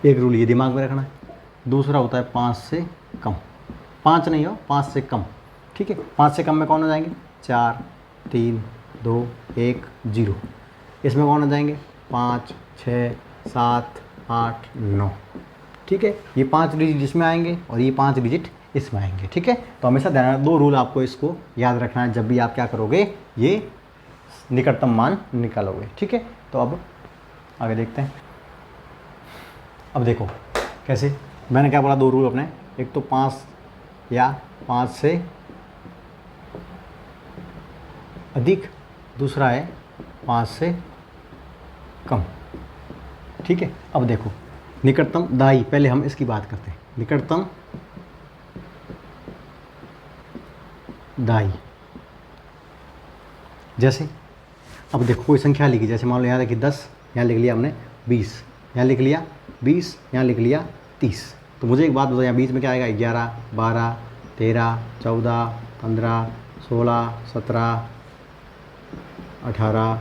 एक रूल ये दिमाग में रखना है। दूसरा होता है 5 से कम, 5 नहीं हो, 5 से कम, ठीक है। 5 से कम में कौन हो जाएंगे, 4, 3, 2, 1, 0। इसमें कौन हो जाएंगे, 5, 6, 7, 8, 9, ठीक है। ये 5 डिजिट इसमें आएंगे और ये 5 डिजिट इसमें आएंगे, ठीक है। तो हमेशा ध्यान रखना, 2 रूल आपको इसको याद रखना है जब भी आप क्या करोगे, ये निकटतम मान निकालोगे, ठीक है। तो अब आगे देखते हैं। अब देखो कैसे, मैंने क्या बोला, 2 रूल अपने, एक तो 5 या 5 से अधिक, दूसरा है 5 से कम, ठीक है। अब देखो निकटतम दहाई, पहले हम इसकी बात करते हैं, निकटतम दहाई। जैसे अब देखो कोई संख्या लिखी, जैसे मान लो यहाँ देखिए 10, यहाँ लिख लिया हमने 20, यहाँ लिख लिया 20, यहाँ लिख लिया 30। तो मुझे एक बात बताओ, यहाँ बीच में क्या आएगा, 11, 12, 13, 14, 15, 16, 17, 18,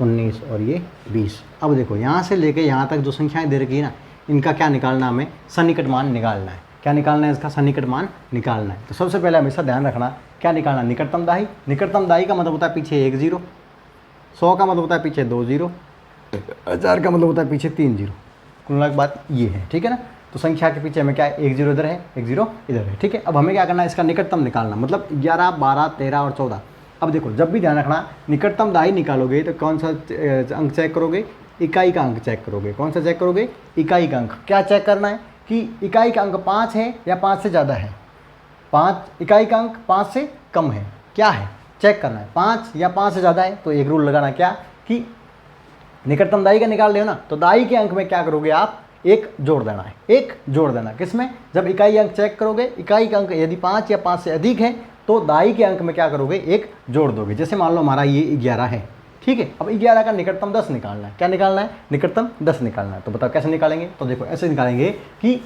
19 और ये 20। अब देखो यहाँ से लेके यहाँ तक जो संख्याएं दे रखी है ना, इनका क्या निकालना, हमें सन्निकट मान निकालना है। क्या निकालना है, इसका सन्निकट मान निकालना है। तो सबसे पहले हमेशा ध्यान रखना क्या निकालना, निकटतम दहाई। निकटतम दहाई का मतलब होता है पीछे 1 0, 100 का मतलब होता है पीछे 2 0, 1000 का मतलब होता है पीछे 3 0। कुल मिला के बात ये है, ठीक है ना। तो संख्या के पीछे हमें क्या है, 1 0 इधर है, 1 0 इधर है, ठीक है। अब हमें क्या करना है, इसका निकटतम निकालना, मतलब 11, 12, 13 और 14। अब देखो जब भी ध्यान रखना, निकटतम दहाई निकालोगे तो कौन सा अंक चेक करोगे, इकाई का अंक चेक करोगे। कौन सा चेक करोगे, इकाई का अंक। क्या चेक करना है कि इकाई का अंक 5 है या 5 से ज़्यादा है, 5 इकाई का अंक 5 से कम है, क्या है चेक करना है। 5 या 5 से ज़्यादा है तो एक रूल लगाना, क्या कि निकटतम दाई का निकाल रहे हो ना, तो दाई के अंक में क्या करोगे आप, एक जोड़ देना है, एक जोड़ देना। किसमें, जब इकाई अंक चेक करोगे, इकाई का अंक यदि 5 या 5 से अधिक है तो दाई के अंक में क्या करोगे, एक जोड़ दोगे। जैसे मान लो हमारा ये 11 है, ठीक है। अब 11 का निकटतम 10 निकालना है। क्या निकालना है, निकटतम 10 निकालना है। तो बताओ कैसे निकालेंगे, तो देखो ऐसे निकालेंगे कि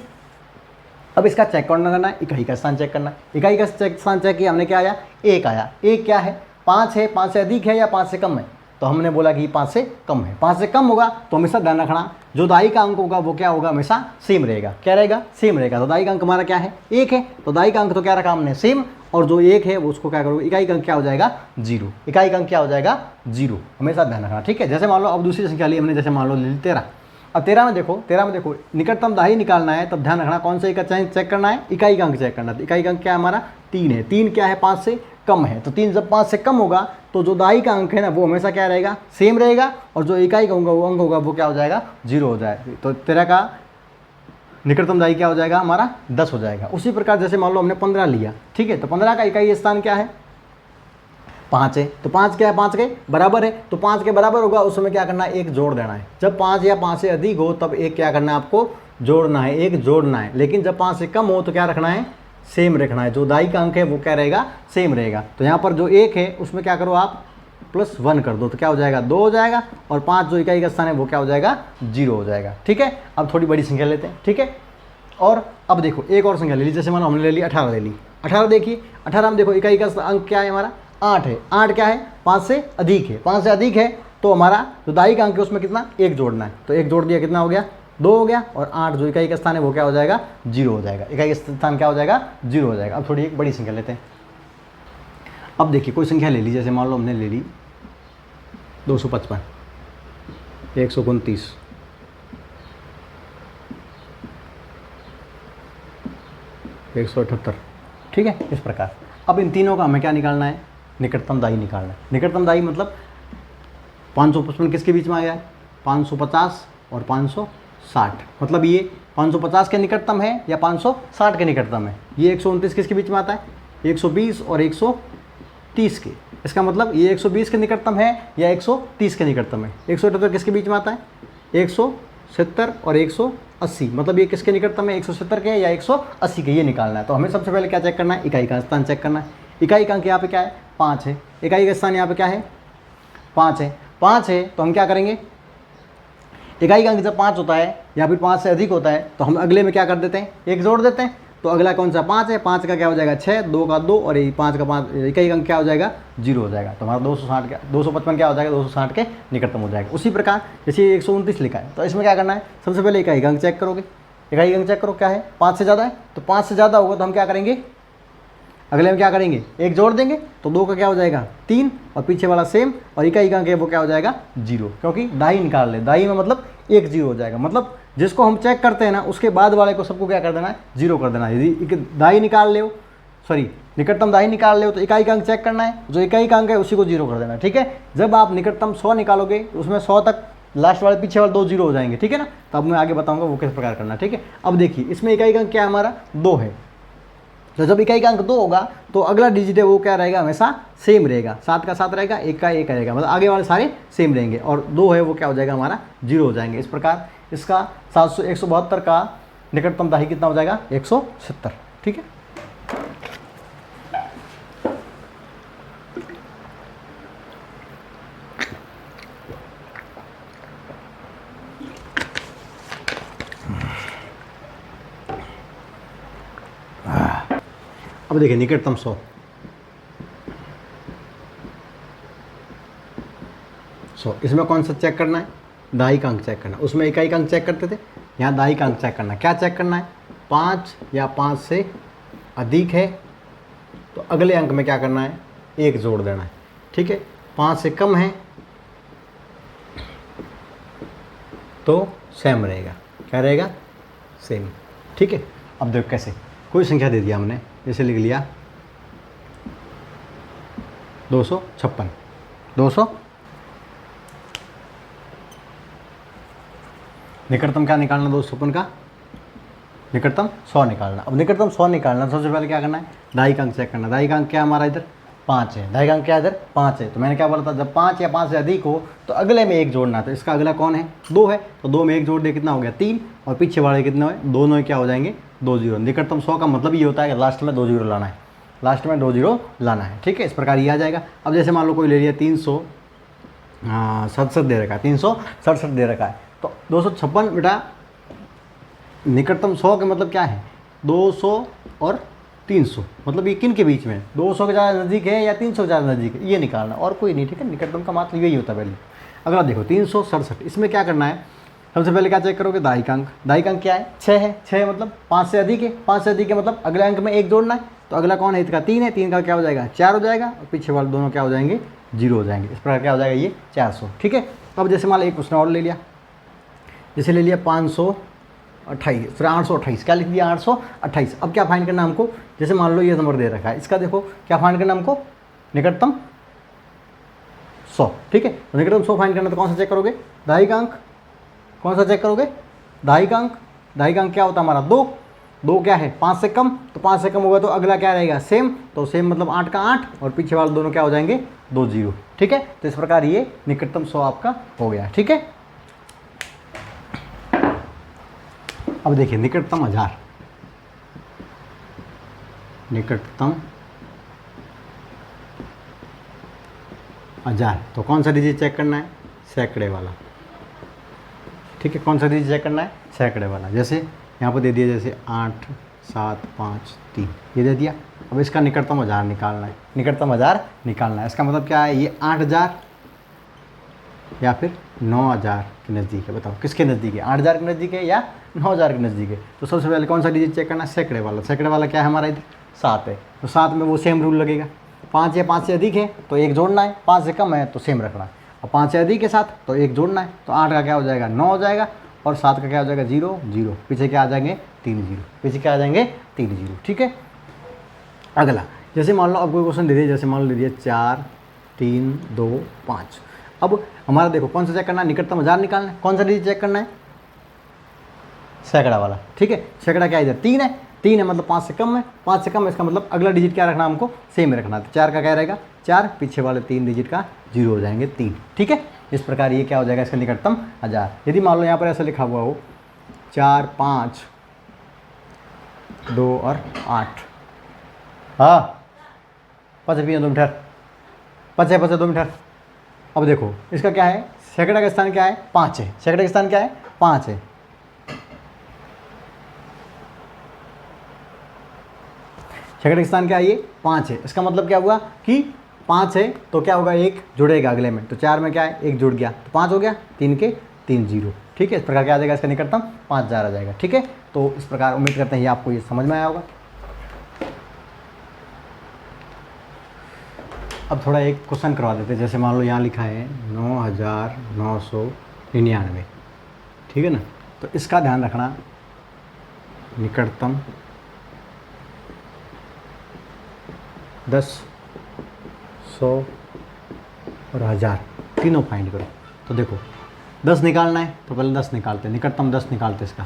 अब इसका चेक करना है, इकाई का स्थान चेक करना है। इकाई का स्थान चेक किया हमने, क्या आया, 1 आया। 1 क्या है, 5 है, 5 से अधिक है या 5 से कम है, तो हमने बोला कि 5 से कम है। 5 से कम होगा तो हमेशा ध्यान रखना, जो दाई का अंक होगा वो क्या होगा, हमेशा सेम रहेगा। क्या रहेगा, सेम रहेगा। तो दाई का अंक हमारा क्या है, 1 है, तो दाई का अंक तो क्या रखा हमने, सेम। और जो 1 है वो उसको क्या करोगे, इकाई का अंक क्या हो जाएगा, 0। इकाई का अंक क्या हो जाएगा, 0। हमेशा ध्यान रखना, ठीक है। जैसे मान लो अब दूसरी संख्या ली हमने, जैसे मान लो 13। अब 13 में देखो निकटतम दाई निकालना है, तब ध्यान रखना कौन सा इकाई चेक करना है, इकाई का अंक चेक करना है। इकाई का अंक क्या है हमारा, 3 है। 3 क्या है, 5 से कम है। तो 3 जब 5 से कम होगा तो जो दाई का अंक है ना वो हमेशा क्या रहेगा, सेम रहेगा। और जो इकाई का वो अंक होगा वो क्या हो जाएगा, 0 हो जाएगा। तो 13 का निकटतम दाई क्या हो जाएगा हमारा, 10 हो जाएगा। उसी प्रकार जैसे मान लो हमने 15 लिया, ठीक है। तो 15 का इकाई स्थान क्या है, 5 है। तो 5 क्या है, 5 के बराबर है। तो 5 के बराबर होगा उस समय क्या करना है, एक जोड़ देना है। जब 5 या 5 से अधिक हो तब एक क्या करना है, आपको जोड़ना है, एक जोड़ना है। लेकिन जब 5 से कम हो तो क्या रखना है, सेम रखना है। जो दाई का अंक है वो क्या रहेगा, सेम रहेगा। तो यहाँ पर जो 1 है उसमें क्या करो आप, +1 कर दो, तो क्या हो जाएगा, 2 हो जाएगा। और 5 जो इकाई का स्थान है वो क्या हो जाएगा, 0 हो जाएगा, ठीक है। अब थोड़ी बड़ी संख्या लेते हैं, ठीक है। और अब देखो एक और संख्या ले ली, जैसे मान लो हमने ले ली 18 ले ली। 18 देखिए, 18 में देखो इकाई का अंक क्या है हमारा, 8 है। 8 क्या है, 5 से अधिक है। 5 से अधिक है तो हमारा जो दाई का अंक है उसमें कितना, एक जोड़ना है। तो एक जोड़ दिया, कितना हो गया, 2 हो गया। और 8 जो इकाई का स्थान है वो क्या हो जाएगा, 0 हो जाएगा। इकाई का स्थान क्या हो जाएगा, 0 हो जाएगा। अब थोड़ी एक बड़ी संख्या लेते हैं। अब देखिए कोई संख्या ले ली, जैसे मान लो हमने ले ली 255, 129, 178, ठीक है। इस प्रकार अब इन तीनों का हमें क्या निकालना है, निकटतम दाई निकालना है। निकटतम दाई मतलब 555 किसके बीच में आ गया है, 550 और 560। मतलब ये 550 के निकटतम है या 560 के निकटतम है। ये 129 किसके बीच में आता है, 120 और 130 के। इसका मतलब ये 120 के निकटतम है या 130 के निकटतम है। 178 किसके बीच में आता है, 170 और 180। मतलब ये किसके निकटतम है, 170 के या 180 के, ये निकालना है। तो हमें सबसे पहले क्या चेक करना है, इकाई का स्थान चेक करना है। इकाई का अंक यहाँ पे क्या है, 5 है। इकाई का स्थान यहाँ पे क्या है, 5 है। 5 है तो हम क्या करेंगे, इकाई का अंक जब 5 होता है या फिर 5 से अधिक होता है तो हम अगले में क्या कर देते हैं, एक जोड़ देते हैं। तो अगला कौन सा, 5 है। 5 का क्या हो जाएगा, 6, 2 का 2 और 5 का 5, इकाई का अंक क्या हो जाएगा, 0 हो जाएगा। तो हमारा 255 क्या हो जाएगा, 260 के निकटतम हो जाएगा। उसी प्रकार जैसे 129 लिखा है तो इसमें क्या करना है, सबसे पहले इकाई का अंक चेक करोगे। इकाई का अंक चेक करो क्या है, 5 से ज़्यादा है। तो 5 से ज़्यादा होगा तो हम क्या करेंगे, अगले में क्या करेंगे, एक जोड़ देंगे। तो 2 का क्या हो जाएगा, 3 और पीछे वाला सेम। और इकाई का अंक है वो क्या हो जाएगा, 0, क्योंकि दाई निकाल ले। दाई में मतलब एक 0 हो जाएगा। मतलब जिसको हम चेक करते हैं ना उसके बाद वाले को सबको क्या कर देना है, 0 कर देना है। यदि दाई निकाल ले, निकटतम दाई निकाल ले तो इकाई का अंक चेक करना है, जो इकाई का अंक है उसी को 0 कर देना है, ठीक है। जब आप निकटतम 100 निकालोगे तो उसमें 100 तक लास्ट वाले पीछे वाले 2 0 हो जाएंगे, ठीक है ना। तो अब मैं आगे बताऊंगा वो किस प्रकार करना है, ठीक है। अब देखिए इसमें इकाई का अंक क्या है हमारा, 2 है। तो जब इकाई का अंक 2 होगा तो अगला डिजिट है वो क्या रहेगा, हमेशा सेम रहेगा। 7 का 7 रहेगा, 1 का 1 रहेगा। मतलब आगे वाले सारे सेम रहेंगे। और 2 है वो क्या हो जाएगा हमारा, 0 हो जाएंगे। इस प्रकार इसका 172 का निकटतम दाई कितना हो जाएगा, 170, ठीक है। अब देखिए निकटतम 100, इसमें कौन सा चेक करना है, दाई का अंक चेक करना। उसमें इकाई का अंक चेक करते थे, यहाँ दाई का अंक चेक करना। क्या चेक करना है, 5 या 5 से अधिक है तो अगले अंक में क्या करना है, एक जोड़ देना है, ठीक है। 5 से कम है तो सेम रहेगा। क्या रहेगा, सेम, ठीक है। अब देखो कैसे, कोई संख्या दे दिया हमने, जैसे लिख लिया 256, 200। निकटतम क्या निकालना, 256 का निकटतम 100 निकालना। अब निकटतम 100 निकालना सबसे पहले क्या करना है, दाई का अंक चेक करना। दाई का अंक क्या हमारा इधर 5 है, दहाई क्या है इधर 5 है। तो मैंने क्या बोला था, जब 5 या 5 से अधिक हो तो अगले में एक जोड़ना है। तो इसका अगला कौन है, 2 है, तो 2 में एक जोड़ दे कितना हो गया 3, और पीछे वाले कितने हुए, दोनों क्या हो जाएंगे 2 जीरो। निकटतम 100 का मतलब ये होता है कि लास्ट में 2 जीरो लाना है, लास्ट में 2 जीरो लाना है, ठीक है। इस प्रकार ये आ जाएगा। अब जैसे मान लो कोई ले लिया 367 दे रखा है, 367 दे रखा है, तो 256 बेटा निकटतम 100 के मतलब क्या है 200 और 300, मतलब ये किन के बीच में, 200 के ज़्यादा नज़दीक है या 300 के ज़्यादा नज़दीक है, ये निकालना और कोई नहीं, ठीक है। निकटतम का मतलब यही होता है पहले। अगला देखो 367, इसमें क्या करना है, सबसे पहले क्या चेक करोगे, दाहिक अंक। दाहिक अंक क्या है 6 है, 6 मतलब 5 से अधिक है, 5 से अधिक है मतलब अगले अंक में एक जोड़ना है। तो अगला कौन है इसका 3 है, 3 का क्या हो जाएगा 4 हो जाएगा, और पीछे वाले दोनों क्या हो जाएंगे 0 हो जाएंगे। इस प्रकार क्या हो जाएगा ये 400, ठीक है। अब जैसे मान लो एक क्वेश्चन और ले लिया, जैसे ले लिया 528, फिर 828, क्या लिख दिया 828। अब क्या फाइंड करना हमको, जैसे मान लो ये नंबर दे रखा है, इसका देखो क्या फाइंड करना हमको, निकटतम 100, ठीक है। तो निकटतम 100 फाइंड करना, तो कौन सा चेक करोगे, दाहिक अंक। कौन सा चेक करोगे, दाहिक अंक। दाहिक अंक क्या होता है हमारा 2, 2 क्या है 5 से कम, तो 5 से कम होगा तो अगला क्या रहेगा सेम, तो सेम मतलब 8 का 8, और पीछे वाले दोनों क्या हो जाएंगे 2 जीरो, ठीक है। तो इस प्रकार ये निकटतम 100 आपका हो गया, ठीक है। अब देखिए निकटतम 1000, निकटतम 1000, तो कौन सा डिजिट चेक करना है, सैकड़े वाला, ठीक है। कौन सा डिजिट चेक करना है, सैकड़े वाला। जैसे यहाँ पर दे दिया, जैसे 8 7 5 3, ये दे दिया। अब इसका निकटतम 1000 निकालना है, निकटतम 1000 निकालना है। इसका मतलब क्या है, ये 8000 या फिर 9000 के नज़दीक है, बताओ किसके नज़दीक है, 8000 के नज़दीक है या 9000 के नज़दीक है। तो सबसे पहले कौन सा डिजिट चेक करना है, सैकड़े वाला। सैकड़े वाला क्या है हमारा इधर 7 है, तो 7 में वो सेम रूल लगेगा, 5 या 5 से अधिक है तो एक जोड़ना है, 5 से कम है तो सेम रखना है, और 5 से अधिक के साथ तो एक जोड़ना है। तो 8 का क्या हो जाएगा 9 हो जाएगा, और 7 का क्या हो जाएगा 0 0, पीछे क्या आ जाएंगे 3 जीरो, पीछे क्या आ जाएंगे 3 जीरो, ठीक है। अगला जैसे मान लो अब कोई क्वेश्चन दे दिया, जैसे मान लो दे दिया 4 3 2 5। अब हमारा देखो कौन सा चेक करना है, निकटतम 1000 निकालना है। कौन सा डिजिट चेक करना है, सैकड़ा वाला, ठीक है। सैकड़ा क्या इधर 3 है, 3 है मतलब 5 से कम है, 5 से कम है, इसका मतलब अगला डिजिट क्या रखना हमको सेम रखना है। तो 4 का क्या रहेगा 4, पीछे वाले 3 डिजिट का 0 हो जाएंगे 3, ठीक है। इस प्रकार ये क्या हो जाएगा इसका निकटतम 1000। यदि मान लो यहाँ पर ऐसा लिखा हुआ हो 4 5 2 और 8, हाँ 5 2 मीटर, 5 2 मीटर। अब देखो इसका क्या है, सैकड़ा का स्थान क्या है 5 है, सैकड़ा का स्थान क्या है 5 है। सैकड़ा का स्थान क्या है ये 5 है। इसका मतलब क्या हुआ कि 5 है तो क्या होगा एक जुड़ेगा अगले में, तो 4 में क्या है एक जुड़ गया तो 5 हो गया, 3 के 3 जीरो, ठीक है। इस प्रकार क्या आ जाएगा इसका निकटतम 5000 आ जाएगा, ठीक है। तो इस प्रकार उम्मीद करते हैं ये आपको ये समझ में आया होगा। अब थोड़ा एक क्वेश्चन करवा देते हैं, जैसे मान लो यहाँ लिखा है 9999, ठीक है ना। तो इसका ध्यान रखना, निकटतम 10 100 और 1000 तीनों फाइंड करो। तो देखो 10 निकालना है तो पहले 10 निकालते हैं, निकटतम 10 निकालते हैं इसका।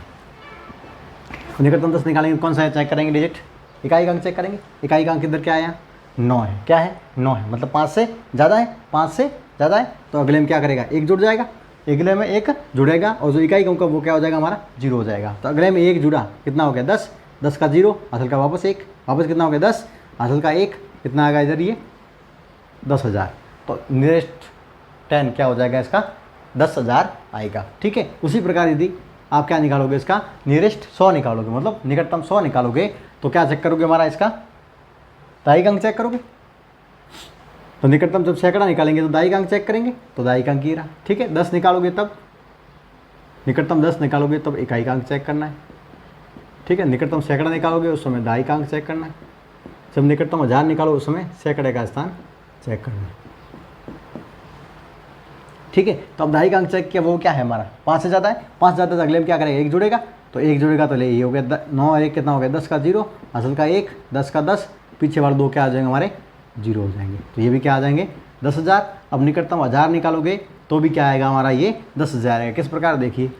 तो निकटतम 10 निकालेंगे, कौन सा है चेक करेंगे डिजिट, इकाई अंक चेक करेंगे। इकाई अंक इधर क्या आया 9 है, क्या है 9 है, मतलब 5 से ज़्यादा है, 5 से ज़्यादा है तो अगले में क्या करेगा एक जुड़ जाएगा, अगले में एक जुड़ेगा, और जो इकाई अंक वो क्या हो जाएगा हमारा 0 हो जाएगा। तो अगले में एक जुड़ा कितना हो गया 10, 10 का 0, असल का वापस 1, वापस कितना हो गया 10, असल का 1, कितना आएगा इधर ये 10,000। तो नियरेस्ट 10 क्या हो जाएगा इसका 10,000 आएगा, ठीक है। उसी प्रकार यदि आप क्या निकालोगे इसका नियरेस्ट 100 निकालोगे, मतलब निकटतम 100 निकालोगे, तो क्या चेक करोगे हमारा इसका दाहिक अंक चेक करोगे। तो निकटतम जब सैकड़ा निकालेंगे तो दाहिक अंक चेक करेंगे, तो दाहिक अंक ही रहा, ठीक है। 10 निकालोगे तब निकटतम 10 निकालोगे तब इकाई अंक चेक करना है, ठीक है। निकटतम सैकड़ा निकालोगे उस समय दाहिक अंक चेक करना है। जब निकटतम 1000 निकालो उस समय सैकड़े का स्थान चेक करना है, ठीक है। तो अब दाहिक अंक चेक किया, वो क्या है हमारा 5 से ज़्यादा है, 5 ज़्यादा है तो अगले में क्या करेगा एक जुड़ेगा, तो एक जुड़ेगा तो ले ये हो गया 9 और 1 कितना हो गया 10 का 0, असल का 1, 10 का 10, पीछे वाले 2 क्या आ जाएंगे हमारे 0 हो जाएंगे, तो ये भी क्या आ जाएंगे 10,000। अब निकटतम 1000 निकालोगे तो भी क्या आएगा हमारा ये 10,000 आएगा। किस प्रकार देखिए,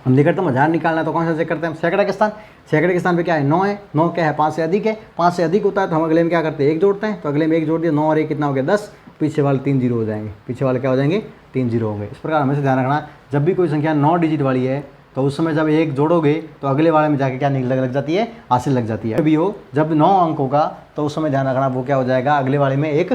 हम देख करते हैं 1000 निकालना है तो कौन सा चेक करते हैं हम, सैकड़े के स्थान। सैकड़े के स्थान पे क्या है 9 है, 9 क्या है 5 से अधिक है, 5 से अधिक होता है तो हम अगले में क्या करते हैं 1 जोड़ते हैं, तो अगले में 1 जोड़ दिया, 9 और 1 कितना हो गया 10, पीछे वाले 3 जीरो हो जाएंगे, पीछे वाले क्या हो जाएंगे 3 जीरो होंगे। इस प्रकार हमेशा ध्यान रखना जब भी कोई संख्या 9 डिजिट वाली है तो उस समय जब 1 जोड़ोगे तो अगले वाले में जाके क्या लग जाती है, हासिल लग जाती है। भी हो जब 9 अंक होगा तो उस समय ध्यान रखना वो क्या हो जाएगा, अगले वाले में 1